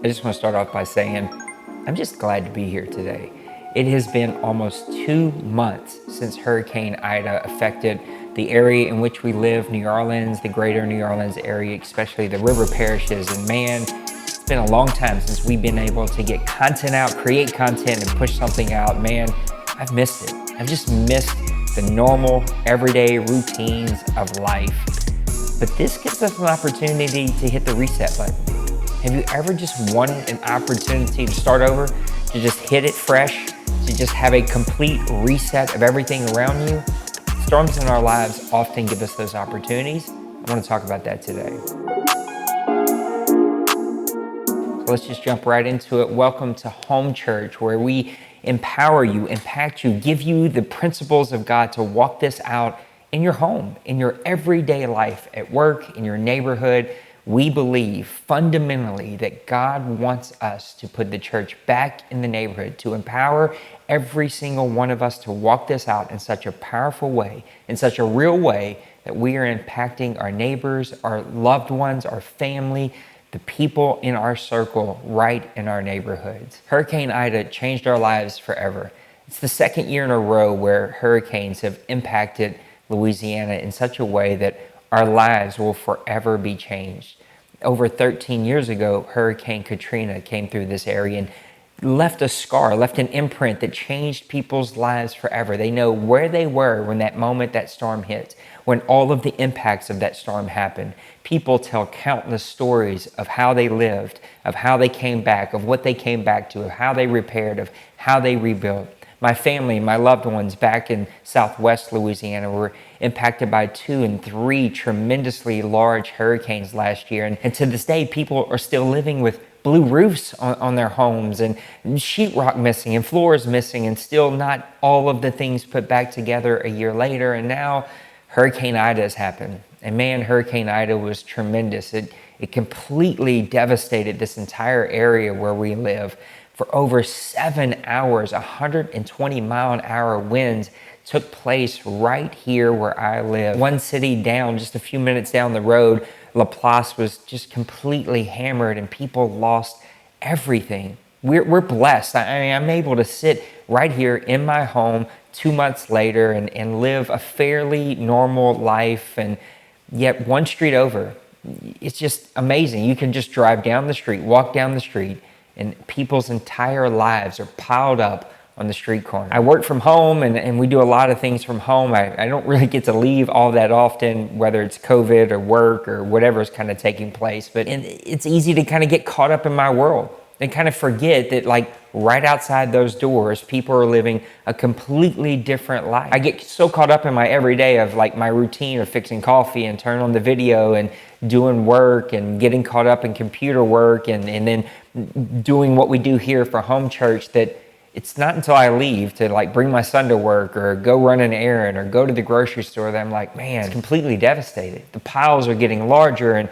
I just want to start off by saying I'm just glad to be here today. It has been almost 2 months since Hurricane Ida affected the area in which we live, New Orleans, the greater New Orleans area, especially the river parishes. And man, it's been a long time since we've been able to get content out, create content, and push something out. Man, I've missed it. I've just missed the normal, everyday routines of life. But this gives us an opportunity to hit the reset button. Have you ever just wanted an opportunity to start over, to just hit it fresh, to just have a complete reset of everything around you? Storms in our lives often give us those opportunities. I want to talk about that today. So let's just jump right into it. Welcome to Home Church, where we empower you, impact you, give you the principles of God to walk this out in your home, in your everyday life, at work, in your neighborhood. We believe fundamentally that God wants us to put the church back in the neighborhood, to empower every single one of us to walk this out in such a powerful way, in such a real way, that we are impacting our neighbors, our loved ones, our family, the people in our circle, right in our neighborhoods. Hurricane Ida changed our lives forever. It's the second year in a row where hurricanes have impacted Louisiana in such a way that our lives will forever be changed. Over 13 years ago, Hurricane Katrina came through this area and left a scar, left an imprint that changed people's lives forever. They know where they were when that moment that storm hit, when all of the impacts of that storm happened. People tell countless stories of how they lived, of how they came back, of what they came back to, of how they repaired, of how they rebuilt. My family, my loved ones back in Southwest Louisiana were impacted by 2 and 3 tremendously large hurricanes last year. And to this day, people are still living with blue roofs on their homes, and sheetrock missing, and floors missing, and still not all of the things put back together a year later. And now Hurricane Ida has happened. And man, Hurricane Ida was tremendous. It completely devastated this entire area where we live. For over 7 hours, 120-mile-an-hour winds took place right here where I live. One city down, just a few minutes down the road, Laplace was just completely hammered and people lost everything. We're blessed. I'm able to sit right here in my home 2 months later and live a fairly normal life, and yet one street over, it's just amazing. You can just drive down the street, walk down the street, and people's entire lives are piled up on the street corner. I work from home and we do a lot of things from home. I don't really get to leave all that often, whether it's COVID or work or whatever is kind of taking place. But it's easy to kind of get caught up in my world and kind of forget that, like, right outside those doors, people are living a completely different life. I get so caught up in my everyday of, like, my routine of fixing coffee and turning on the video and doing work and getting caught up in computer work and then doing what we do here for Home Church, that it's not until I leave to, like, bring my son to work or go run an errand or go to the grocery store that I'm like, man, it's completely devastated. The piles are getting larger, and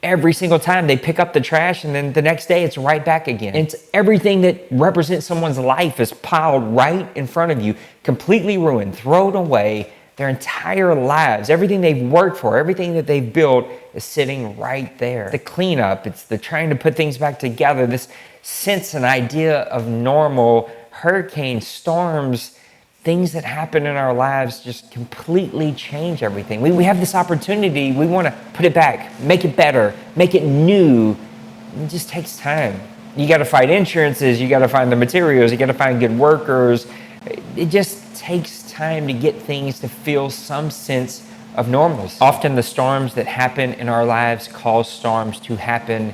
every single time they pick up the trash, and then the next day it's right back again. It's everything that represents someone's life is piled right in front of you, completely ruined, thrown away. Their entire lives, everything they've worked for, everything that they've built is sitting right there. The cleanup, it's the trying to put things back together, this sense and idea of normal, hurricanes, storms, things that happen in our lives just completely change everything. We have this opportunity. We want to put it back, make it better, make it new. It just takes time. You got to fight insurances. You got to find the materials. You got to find good workers. It just takes time to get things to feel some sense of normalcy. Often the storms that happen in our lives cause storms to happen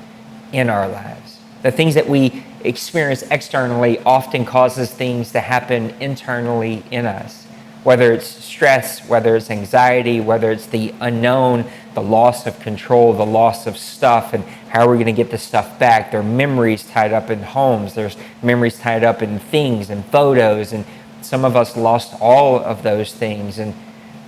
in our lives. The things that we experience externally often causes things to happen internally in us. Whether it's stress, whether it's anxiety, whether it's the unknown, the loss of control, the loss of stuff, and how are we going to get the stuff back? There are memories tied up in homes. There's memories tied up in things and photos, and some of us lost all of those things, and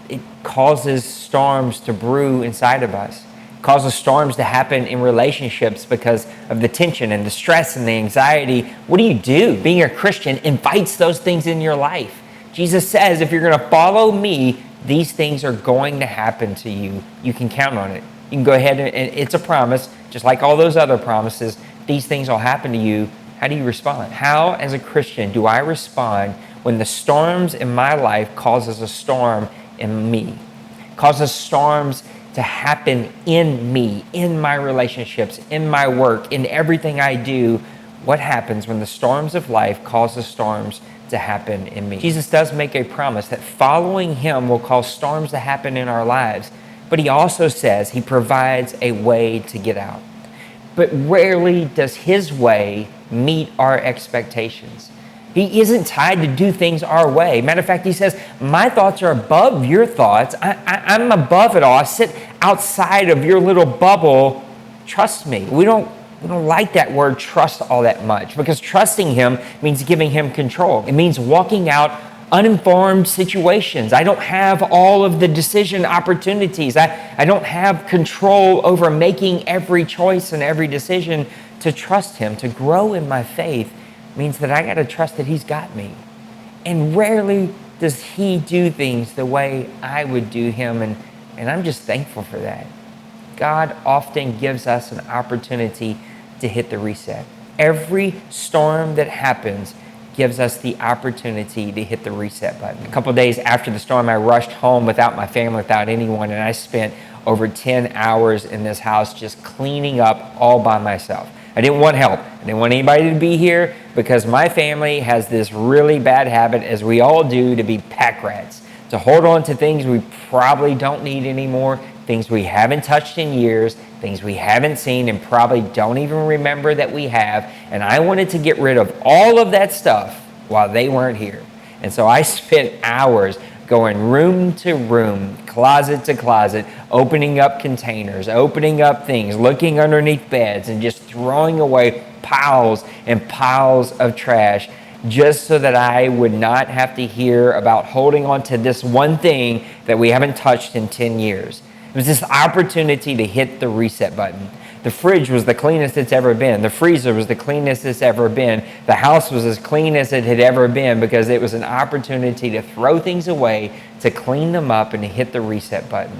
it causes storms to brew inside of us. It causes storms to happen in relationships because of the tension and the stress and the anxiety. What do? Being a Christian invites those things in your life. Jesus says, if you're going to follow me, these things are going to happen to you. You can count on it. You can go ahead and it's a promise, just like all those other promises. these things will happen to you, how do you respond? How, as a Christian, do I respond when the storms in my life causes a storm in me? Causes storms to happen in me, in my relationships, in my work, in everything I do. What happens when the storms of life causes storms to happen in me? Jesus does make a promise that following him will cause storms to happen in our lives, but he also says he provides a way to get out. But rarely does his way meet our expectations. He isn't tied to do things our way. Matter of fact, he says, my thoughts are above your thoughts. I'm above it all. I sit outside of your little bubble. Trust me. We don't like that word trust all that much, because trusting him means giving him control. It means walking out uninformed situations. I don't have all of the decision opportunities. I don't have control over making every choice and every decision. To trust him, to grow in my faith, means that I got to trust that he's got me. And rarely does he do things the way I would do him, and I'm just thankful for that. God often gives us an opportunity to hit the reset. Every storm that happens gives us the opportunity to hit the reset button. A couple of days after the storm, I rushed home without my family, without anyone, and I spent over 10 hours in this house just cleaning up all by myself. I didn't want help. I didn't want anybody to be here, because my family has this really bad habit, as we all do, to be pack rats, to hold on to things we probably don't need anymore, things we haven't touched in years, things we haven't seen and probably don't even remember that we have. And I wanted to get rid of all of that stuff while they weren't here. And so I spent hours going room to room, closet to closet, opening up containers, opening up things, looking underneath beds, and just throwing away piles and piles of trash, just so that I would not have to hear about holding on to this one thing that we haven't touched in 10 years. It was this opportunity to hit the reset button. The fridge was the cleanest it's ever been. The freezer was the cleanest it's ever been. The house was as clean as it had ever been, because it was an opportunity to throw things away, to clean them up, and to hit the reset button.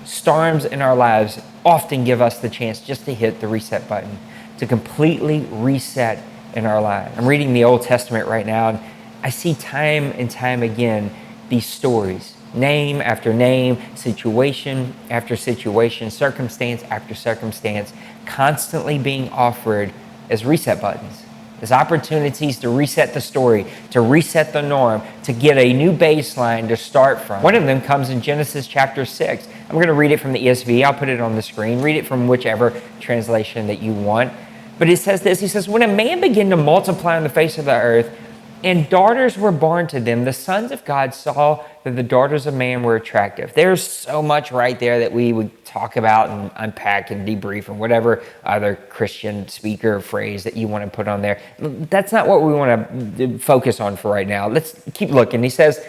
Storms in our lives often give us the chance just to hit the reset button, to completely reset in our lives. I'm reading the Old Testament right now, and I see time and time again these stories. Name after name, situation after situation, circumstance after circumstance, constantly being offered as reset buttons, as opportunities to reset the story, to reset the norm, to get a new baseline to start from. One of them comes in Genesis chapter 6. I'm going to read it from the ESV. I'll put it on the screen. Read it from whichever translation that you want. But it says this. He says, when a man began to multiply on the face of the earth, and daughters were born to them, the sons of God saw that the daughters of man were attractive. There's so much right there that we would talk about and unpack and debrief, and whatever other Christian speaker phrase that you want to put on there. That's not what we want to focus on for right now. Let's keep looking. He says,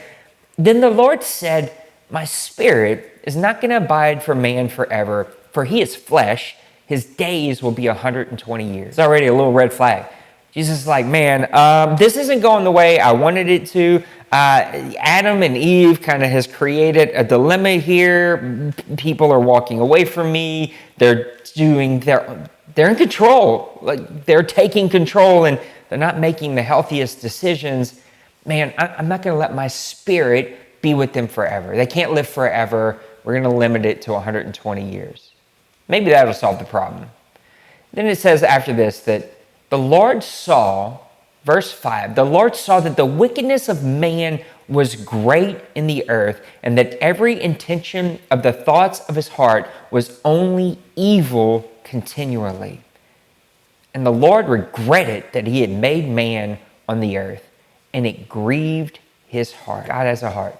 then the Lord said, my spirit is not going to abide for man forever, for he is flesh. His days will be 120 years. It's already a little red flag. Jesus is like, man, this isn't going the way I wanted it to. Adam and Eve kind of has created a dilemma here. People are walking away from me. They're in control. Like, they're taking control, and they're not making the healthiest decisions. Man, I'm not going to let my spirit be with them forever. They can't live forever. We're going to limit it to 120 years. Maybe that'll solve the problem. Then it says after this that the Lord saw, verse 5, the Lord saw that the wickedness of man was great in the earth, and that every intention of the thoughts of his heart was only evil continually. And the Lord regretted that he had made man on the earth, and it grieved his heart. God has a heart.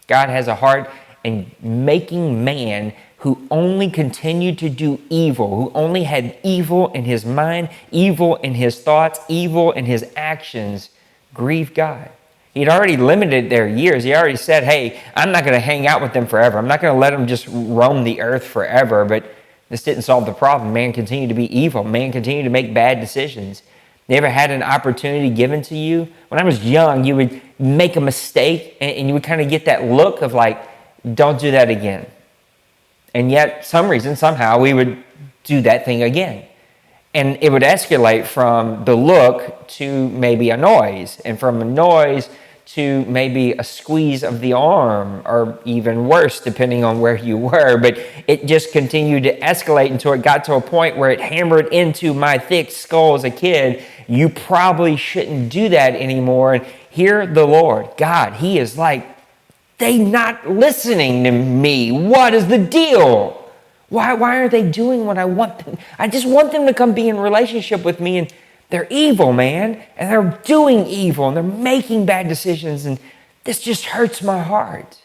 God has a heart, and making man who only continued to do evil, who only had evil in his mind, evil in his thoughts, evil in his actions, grieved God. He'd already limited their years. He already said, hey, I'm not going to hang out with them forever. I'm not going to let them just roam the earth forever. But this didn't solve the problem. Man continued to be evil. Man continued to make bad decisions. You ever had an opportunity given to you? When I was young, you would make a mistake and you would kind of get that look of like, don't do that again. And yet, somehow, we would do that thing again. And it would escalate from the look to maybe a noise, and from a noise to maybe a squeeze of the arm, or even worse, depending on where you were. But it just continued to escalate until it got to a point where it hammered into my thick skull as a kid. You probably shouldn't do that anymore. And here the Lord, God, He is like, they not listening to me. What is the deal? Why aren't they doing what I want them? I just want them to come be in relationship with me, and they're evil, man. And they're doing evil, and they're making bad decisions, and this just hurts my heart.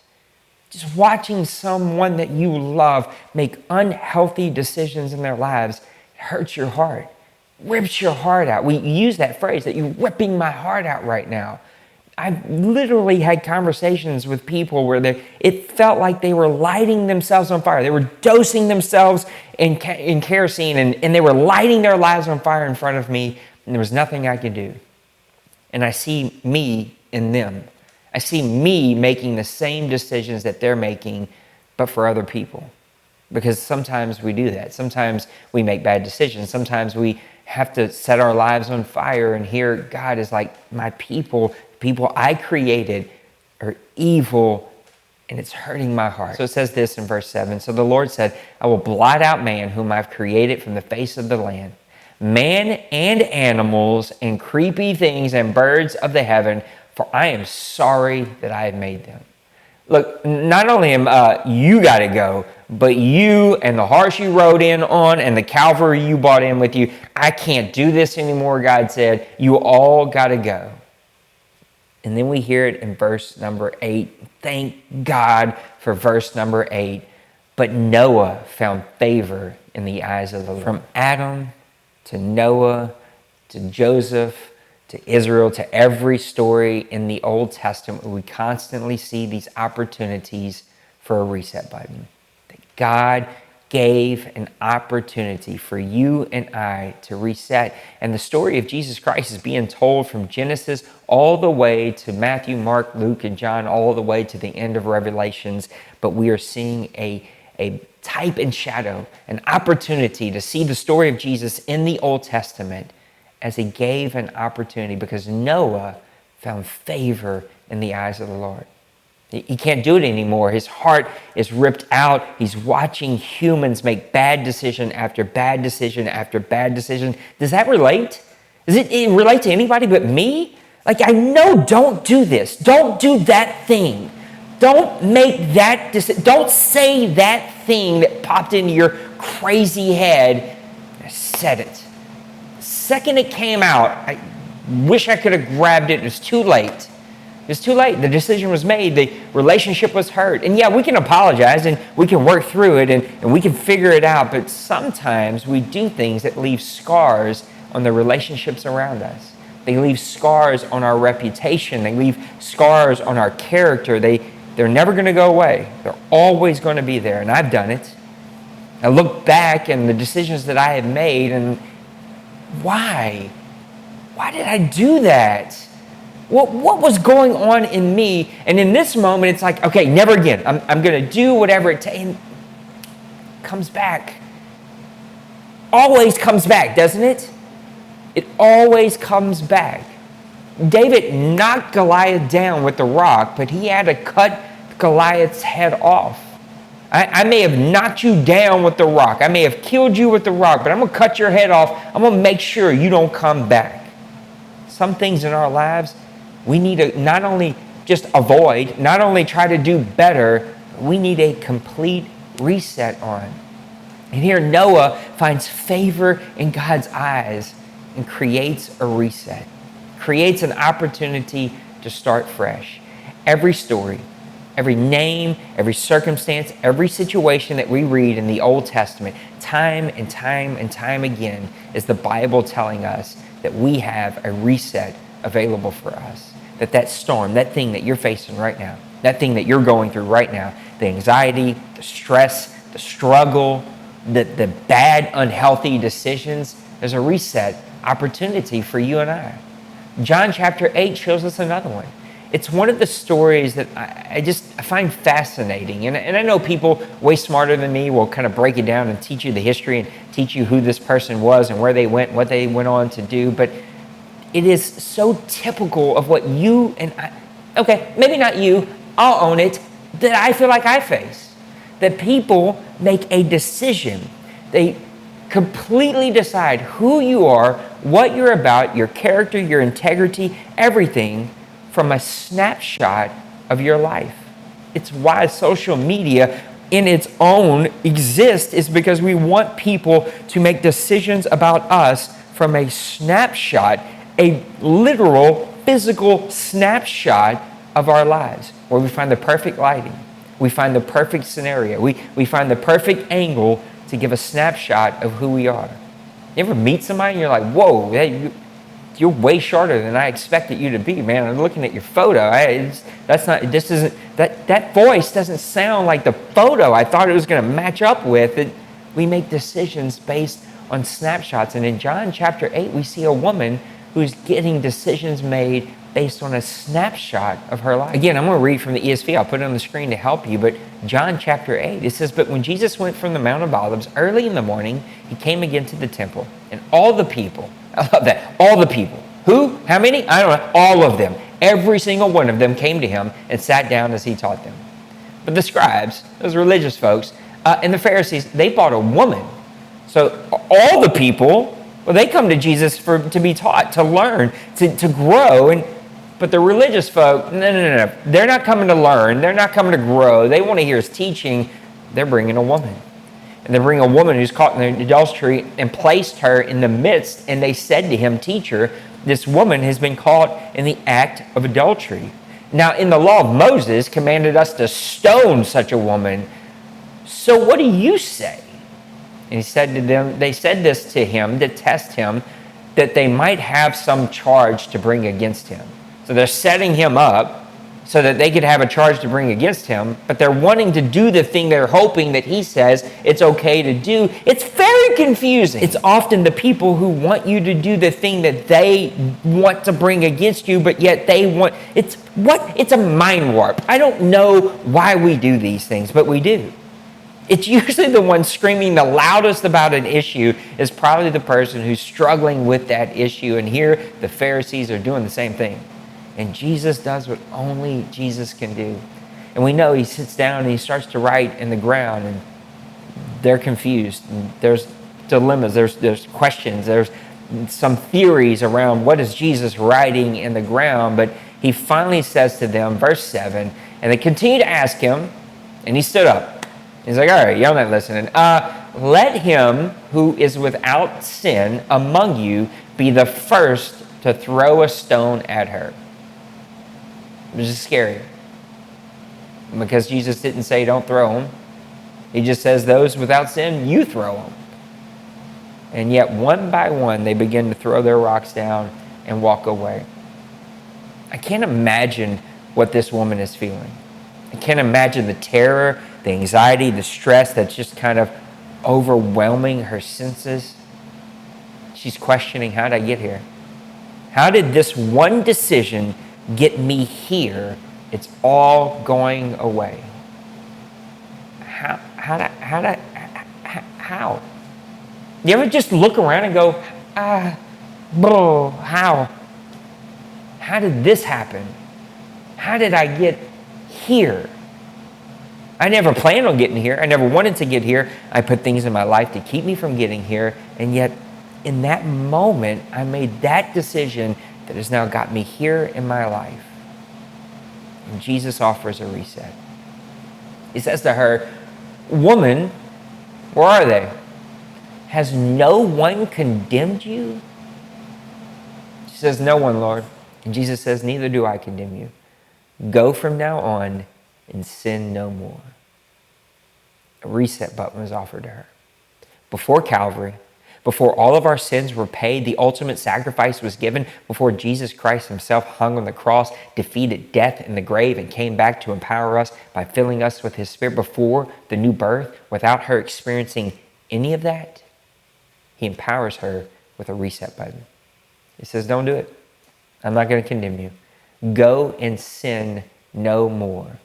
Just watching someone that you love make unhealthy decisions in their lives hurts your heart, rips your heart out. We use that phrase, that you're ripping my heart out right now. I've literally had conversations with people where it felt like they were lighting themselves on fire. They were dosing themselves in kerosene, and they were lighting their lives on fire in front of me, and there was nothing I could do. And I see me in them. I see me making the same decisions that they're making, but for other people. Because sometimes we do that. Sometimes we make bad decisions. Sometimes we have to set our lives on fire, and here God is like, my people I created are evil, and it's hurting my heart. So it says this in verse 7. So the Lord said, I will blot out man whom I've created from the face of the land, man and animals and creepy things and birds of the heaven, for I am sorry that I have made them. Look, not only am you got to go, but you and the horse you rode in on and the cavalry you brought in with you, I can't do this anymore, God said. You all got to go. And then we hear it in verse number 8. Thank God for verse number 8. But Noah found favor in the eyes of the Lord. From Adam to Noah to Joseph to Israel to every story in the Old Testament, we constantly see these opportunities for a reset button. That God gave an opportunity for you and I to reset. And the story of Jesus Christ is being told from Genesis all the way to Matthew, Mark, Luke, and John, all the way to the end of Revelations. But we are seeing a type and shadow, an opportunity to see the story of Jesus in the Old Testament as He gave an opportunity, because Noah found favor in the eyes of the Lord. He can't do it anymore. His heart is ripped out. He's watching humans make bad decision after bad decision after bad decision. Does that relate? Does it relate to anybody but me? Like, I know, don't do this. Don't do that thing. Don't make that decision. Don't say that thing that popped into your crazy head. I said it. The second it came out, I wish I could have grabbed it. It was too late. It's too late. The decision was made. The relationship was hurt. And yeah, we can apologize and we can work through it and we can figure it out. But sometimes we do things that leave scars on the relationships around us. They leave scars on our reputation. They leave scars on our character. They're never going to go away. They're always going to be there. And I've done it. I look back and the decisions that I have made, and why? Why did I do that? What was going on in me? And in this moment, it's like, okay, never again. I'm going to do whatever it takes. And it comes back. Always comes back, doesn't it? It always comes back. David knocked Goliath down with the rock, but he had to cut Goliath's head off. I may have knocked you down with the rock. I may have killed you with the rock, but I'm going to cut your head off. I'm going to make sure you don't come back. Some things in our lives, we need to not only just avoid, not only try to do better, we need a complete reset on. And here Noah finds favor in God's eyes and creates a reset, creates an opportunity to start fresh. Every story, every name, every circumstance, every situation that we read in the Old Testament, time and time and time again, is the Bible telling us that we have a reset available for us. That storm, that thing that you're facing right now, that thing that you're going through right now, the anxiety, the stress, the struggle, the bad, unhealthy decisions, there's a reset opportunity for you and I. John chapter 8 shows us another one. It's one of the stories that I find fascinating. And I know people way smarter than me will kind of break it down and teach you the history and teach you who this person was and where they went, what they went on to do. But it is so typical of what you and I, okay, maybe not you, I'll own it, that I feel like I face. That people make a decision. They completely decide who you are, what you're about, your character, your integrity, everything from a snapshot of your life. It's why social media in its own exists, is because we want people to make decisions about us from a snapshot, a literal physical snapshot of our lives, where we find the perfect lighting, we find the perfect scenario, we find the perfect angle to give a snapshot of who we are. You ever meet somebody and you're like, whoa, you're way shorter than I expected you to be, man. I'm looking at your photo. That voice doesn't sound like the photo I thought it was going to match up with. We make decisions based on snapshots. And in John chapter 8, we see a woman who's getting decisions made based on a snapshot of her life. Again, I'm going to read from the ESV. I'll put it on the screen to help you. But John chapter 8, it says, "But when Jesus went from the Mount of Olives early in the morning, he came again to the temple. And all the people," I love that, all the people. Who? How many? I don't know. All of them. Every single one of them came to him and sat down as he taught them. But the scribes, those religious folks, and the Pharisees, they brought a woman. So all the people, well, they come to Jesus to be taught, to learn, to grow. But the religious folk, no. They're not coming to learn. They're not coming to grow. They want to hear his teaching. They're bringing a woman. And they bring a woman who's caught in adultery and placed her in the midst. And they said to him, "Teacher, this woman has been caught in the act of adultery. Now, in the law of Moses commanded us to stone such a woman. So what do you say?" And he said to them, they said this to him to test him, that they might have some charge to bring against him. So they're setting him up so that they could have a charge to bring against him, but they're wanting to do the thing they're hoping that he says it's okay to do. It's very confusing. It's often the people who want you to do the thing that they want to bring against you, but yet they want, it's a mind warp. I don't know why we do these things, but we do. It's usually the one screaming the loudest about an issue is probably the person who's struggling with that issue. And here the Pharisees are doing the same thing. And Jesus does what only Jesus can do. And we know he sits down and he starts to write in the ground, and they're confused. And there's dilemmas, there's questions, there's some theories around what is Jesus writing in the ground. But he finally says to them, verse 7, and they continue to ask him, and he stood up. He's like, all right, y'all not listening. Let him who is without sin among you be the first to throw a stone at her. Which is scary, because Jesus didn't say don't throw them. He just says those without sin, you throw them. And yet one by one, they begin to throw their rocks down and walk away. I can't imagine what this woman is feeling. I can't imagine the terror, the anxiety, the stress that's just kind of overwhelming her senses. She's questioning, how did I get here? How did this one decision get me here? It's all going away. How? You ever just look around and go, how? How did this happen? How did I get here? I never planned on getting here. I never wanted to get here. I put things in my life to keep me from getting here. And yet, in that moment, I made that decision that has now got me here in my life. And Jesus offers a reset. He says to her, "Woman, where are they? Has no one condemned you?" She says, "No one, Lord." And Jesus says, "Neither do I condemn you. Go from now on and sin no more." A reset button was offered to her. Before Calvary, before all of our sins were paid, the ultimate sacrifice was given, before Jesus Christ himself hung on the cross, defeated death in the grave, and came back to empower us by filling us with his Spirit, before the new birth, without her experiencing any of that, he empowers her with a reset button. He says, don't do it. I'm not going to condemn you. Go and sin no more.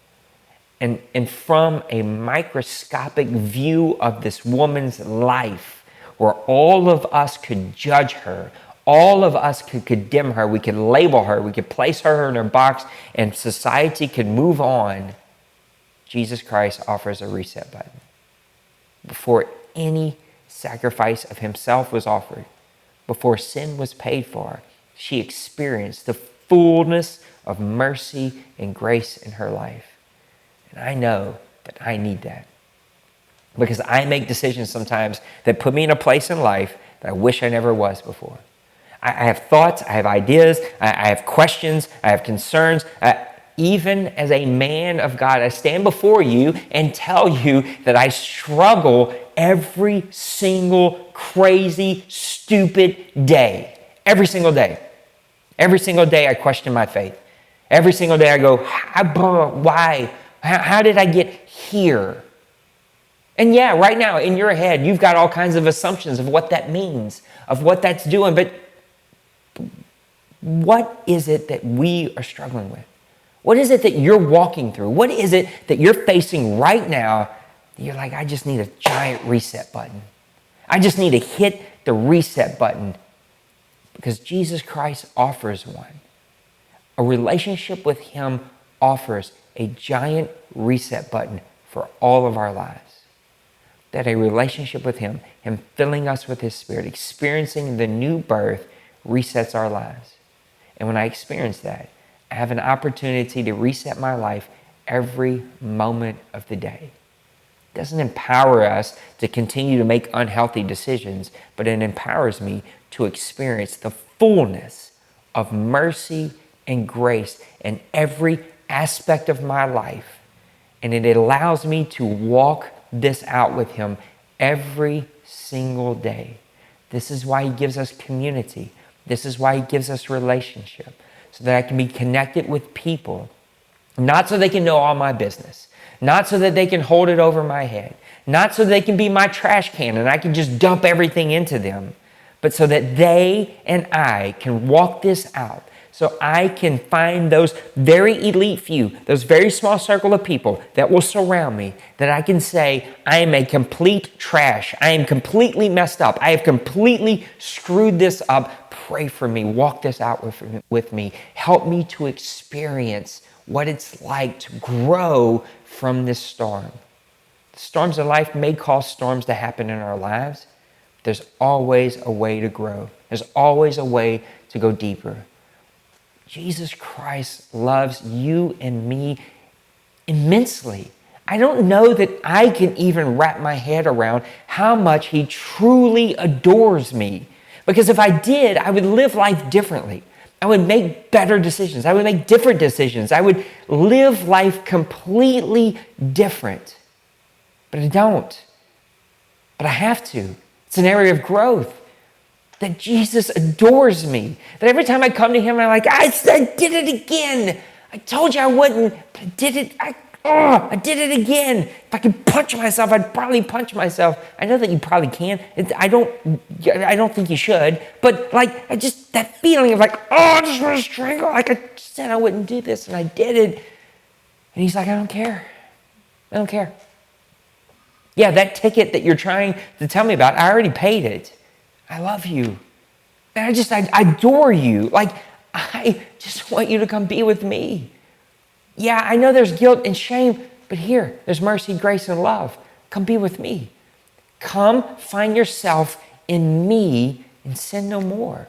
And from a microscopic view of this woman's life, where all of us could judge her, all of us could condemn her, we could label her, we could place her in her box, and society could move on, Jesus Christ offers a reset button. Before any sacrifice of himself was offered, before sin was paid for, she experienced the fullness of mercy and grace in her life. And I know that I need that, because I make decisions sometimes that put me in a place in life that I wish I never was before. I have thoughts, I have ideas, I have questions, I have concerns. Even as a man of God, I stand before you and tell you that I struggle every single crazy, stupid day. Every single day. Every single day I question my faith. Every single day I go, why? How did I get here? And yeah, right now in your head, you've got all kinds of assumptions of what that means, of what that's doing. But what is it that we are struggling with? What is it that you're walking through? What is it that you're facing right now that you're like, I just need a giant reset button. I just need to hit the reset button, because Jesus Christ offers one. A relationship with him offers a giant reset button for all of our lives. That a relationship with him filling us with his Spirit, experiencing the new birth, resets our lives. And when I experience that, I have an opportunity to reset my life every moment of the day. It doesn't empower us to continue to make unhealthy decisions, but it empowers me to experience the fullness of mercy and grace in every aspect of my life. And it allows me to walk this out with him every single day. This is why he gives us community. This is why he gives us relationship, so that I can be connected with people, not so they can know all my business, not so that they can hold it over my head, not so they can be my trash can and I can just dump everything into them, but so that they and I can walk this out. So I can find those very elite few, those very small circle of people that will surround me, that I can say, I am a complete trash. I am completely messed up. I have completely screwed this up. Pray for me. Walk this out with me. Help me to experience what it's like to grow from this storm. The storms of life may cause storms to happen in our lives. There's always a way to grow. There's always a way to go deeper. Jesus Christ loves you and me immensely. I don't know that I can even wrap my head around how much he truly adores me. Because if I did, I would live life differently. I would make better decisions. I would make different decisions. I would live life completely different. But I don't. But I have to. It's an area of growth. That Jesus adores me. That every time I come to him, I'm like, I did it again. I told you I wouldn't, but I did it. I did it again. If I could punch myself, I'd probably punch myself. I know that you probably can. I don't think you should. But like, that feeling of like, I just want to strangle. Like I said I wouldn't do this, and I did it. And he's like, I don't care. I don't care. Yeah, that ticket that you're trying to tell me about, I already paid it. I love you. And I adore you. Like, I just want you to come be with me. Yeah, I know there's guilt and shame, but here, there's mercy, grace, and love. Come be with me. Come find yourself in me and sin no more.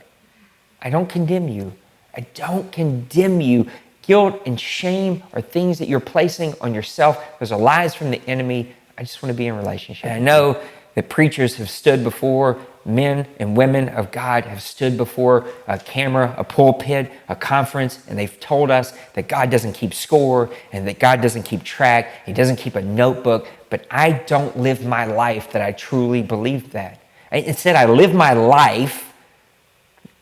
I don't condemn you. I don't condemn you. Guilt and shame are things that you're placing on yourself. Those are lies from the enemy. I just want to be in a relationship. And I know that preachers have stood before, men and women of God have stood before a camera, a pulpit, a conference, and they've told us that God doesn't keep score and that God doesn't keep track. He doesn't keep a notebook. But I don't live my life that I truly believe that. Instead, I live my life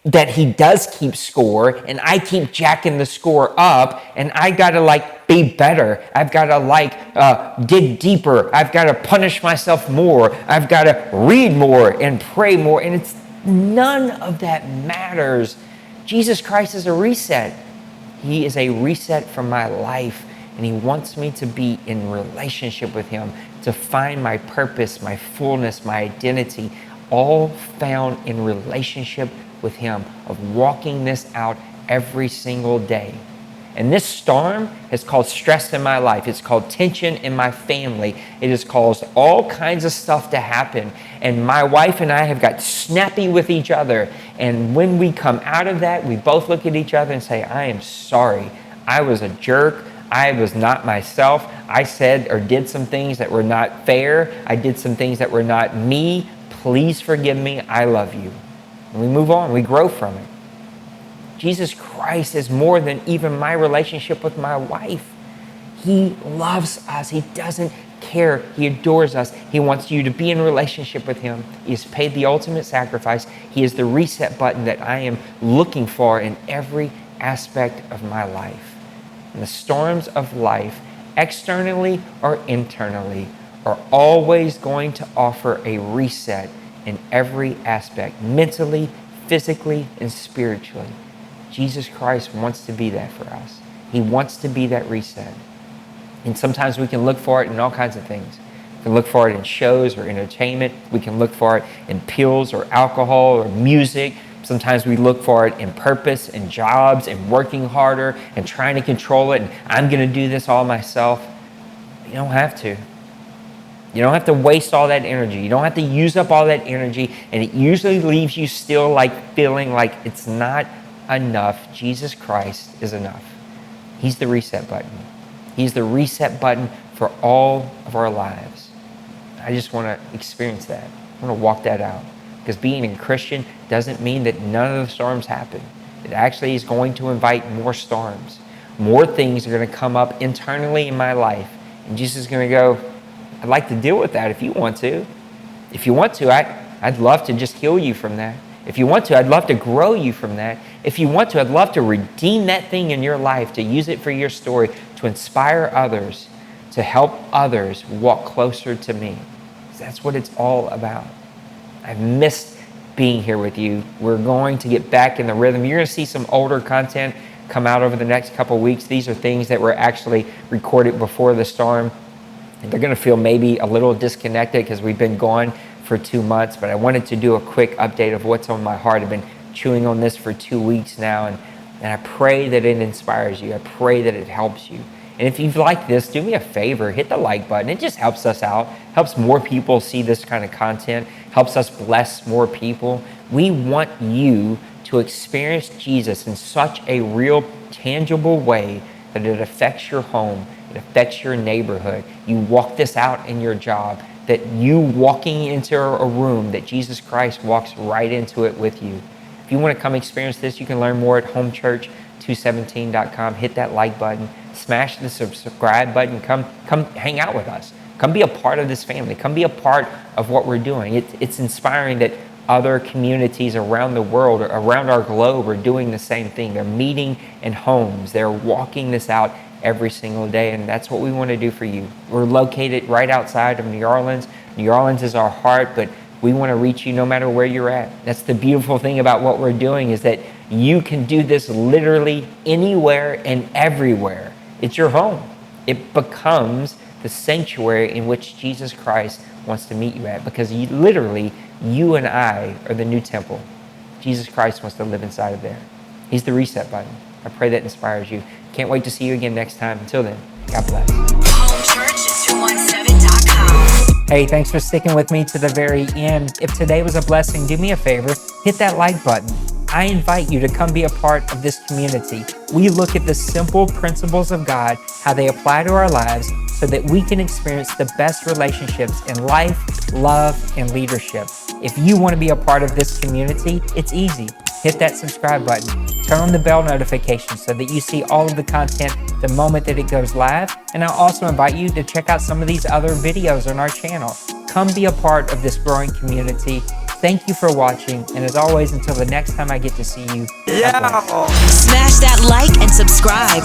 that he does keep score, and I keep jacking the score up, and I gotta be better. I've gotta dig deeper. I've gotta punish myself more. I've gotta read more and pray more, and none of that matters. Jesus Christ is a reset. He is a reset for my life, and he wants me to be in relationship with him, to find my purpose, my fullness, my identity, all found in relationship with him, of walking this out every single day. And this storm has caused stress in my life. It's called tension in my family. It has caused all kinds of stuff to happen. And my wife and I have got snappy with each other. And when we come out of that, we both look at each other and say, I am sorry. I was a jerk. I was not myself. I said or did some things that were not fair. I did some things that were not me. Please forgive me. I love you. And we move on. We grow from it. Jesus Christ is more than even my relationship with my wife. He loves us. He doesn't care. He adores us. He wants you to be in relationship with him. He has paid the ultimate sacrifice. He is the reset button that I am looking for in every aspect of my life. And the storms of life, externally or internally, are always going to offer a reset in every aspect, mentally, physically, and spiritually. Jesus Christ wants to be that for us. He wants to be that reset. And sometimes we can look for it in all kinds of things. We can look for it in shows or entertainment. We can look for it in pills or alcohol or music. Sometimes we look for it in purpose and jobs and working harder and trying to control it. And I'm going to do this all myself. You don't have to. You don't have to waste all that energy. You don't have to use up all that energy. And it usually leaves you still feeling like it's not enough. Jesus Christ is enough. He's the reset button. He's the reset button for all of our lives. I just want to experience that. I want to walk that out. Because being a Christian doesn't mean that none of the storms happen. It actually is going to invite more storms. More things are going to come up internally in my life. And Jesus is going to go, I'd like to deal with that if you want to. If you want to, I'd love to just heal you from that. If you want to, I'd love to grow you from that. If you want to, I'd love to redeem that thing in your life, to use it for your story, to inspire others, to help others walk closer to me. That's what it's all about. I've missed being here with you. We're going to get back in the rhythm. You're going to see some older content come out over the next couple of weeks. These are things that were actually recorded before the storm. And they're going to feel maybe a little disconnected because we've been gone for 2 months, but I wanted to do a quick update of what's on my heart. I've been chewing on this for 2 weeks now, and I pray that it inspires you. I pray that it helps you. And if you've liked this, do me a favor, hit the like button. It just helps us out, helps more people see this kind of content, helps us bless more people. We want you to experience Jesus in such a real, tangible way that it affects your home, it affects your neighborhood. You walk this out in your job, that you walking into a room, that Jesus Christ walks right into it with you. If you want to come experience this, you can learn more at homechurch217.com. Hit that like button, smash the subscribe button, come hang out with us. Come be a part of this family. Come be a part of what we're doing. It's inspiring that other communities around the world, around our globe, are doing the same thing. They're meeting in homes. They're walking this out every single day, and that's what we want to do for you. We're located right outside of New Orleans. New Orleans is our heart, but we want to reach you no matter where you're at. That's the beautiful thing about what we're doing, is that you can do this literally anywhere and everywhere. It's your home. It becomes the sanctuary in which Jesus Christ wants to meet you at, because you and I are the new temple. Jesus Christ wants to live inside of there. He's the reset button. I pray that inspires you. Can't wait to see you again next time. Until then, God bless. HomeChurch217.com. Hey, thanks for sticking with me to the very end. If today was a blessing, do me a favor, hit that like button. I invite you to come be a part of this community. We look at the simple principles of God, how they apply to our lives, so that we can experience the best relationships in life, love, and leadership. If you want to be a part of this community, it's easy. Hit that subscribe button. Turn on the bell notification so that you see all of the content the moment that it goes live. And I'll also invite you to check out some of these other videos on our channel. Come be a part of this growing community. Thank you for watching. And as always, until the next time I get to see you, smash that like and subscribe.